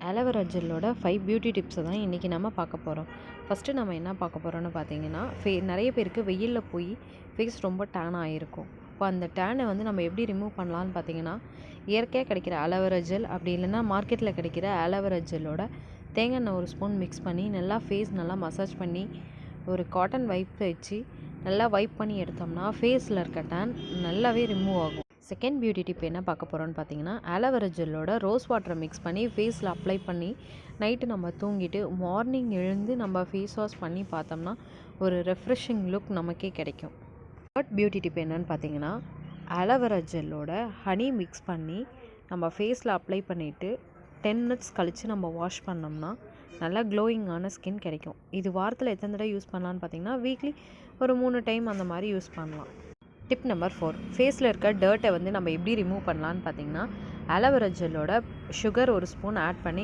Aloe vera ஜெல்லோட 5 beauty டிப்ஸை தான் இன்றைக்கி நம்ம பார்க்க போகிறோம். ஃபஸ்ட்டு நம்ம என்ன பார்க்க போகிறோம்னு பார்த்தீங்கன்னா, நிறைய பேருக்கு வெயிலில் போய் ஃபேஸ் ரொம்ப டேன் ஆகிருக்கும். இப்போ அந்த டேனை வந்து நம்ம எப்படி ரிமூவ் பண்ணலான்னு பார்த்தீங்கன்னா, இயற்கையாக கிடைக்கிற ஆலோவேரா ஜெல் அப்படி இல்லைன்னா மார்க்கெட்டில் கிடைக்கிற ஆலோவேரா ஜெல்லோட தேங்காய் எண்ணெய் ஒரு ஸ்பூன் மிக்ஸ் பண்ணி நல்லா ஃபேஸ் நல்லா மசாஜ் பண்ணி ஒரு காட்டன் வைப் வச்சு நல்லா வைப் பண்ணி எடுத்தோம்னா ஃபேஸில் இருக்க டேன் நல்லாவே ரிமூவ் ஆகும். செகண்ட் பியூட்டி டிப் என்ன பார்க்க போகிறோன்னு பார்த்தீங்கன்னா, ஆலோவேரா ஜெல்லோட ரோஸ் வாட்டரை மிக்ஸ் பண்ணி ஃபேஸில் அப்ளை பண்ணி நைட்டு நம்ம தூங்கிட்டு மார்னிங் எழுந்து நம்ம ஃபேஸ் வாஷ் பண்ணி பார்த்தோம்னா ஒரு ரெஃப்ரெஷிங் லுக் நமக்கே கிடைக்கும். தேர்ட் பியூட்டி டிப் என்னன்னு பார்த்தீங்கன்னா, ஆலோவேரா ஜெல்லோட ஹனி மிக்ஸ் பண்ணி நம்ம ஃபேஸில் அப்ளை பண்ணிவிட்டு 10 மினிட்ஸ் கழித்து நம்ம வாஷ் பண்ணோம்னா நல்லா க்ளோயிங்கான ஸ்கின் கிடைக்கும். இது வாரத்தில் எத்தனை தடவை யூஸ் பண்ணலான்னு பார்த்தீங்கன்னா, வீக்லி ஒரு 3 டைம் அந்த மாதிரி யூஸ் பண்ணலாம். டிப் நம்பர் 4, ஃபேஸில் இருக்க டர்ட்டை வந்து நம்ம எப்படி ரிமூவ் பண்ணலான்னு பார்த்தீங்கன்னா, ஆலோவேரா ஜெல்லோட சுகர் ஒரு ஸ்பூன் ஆட் பண்ணி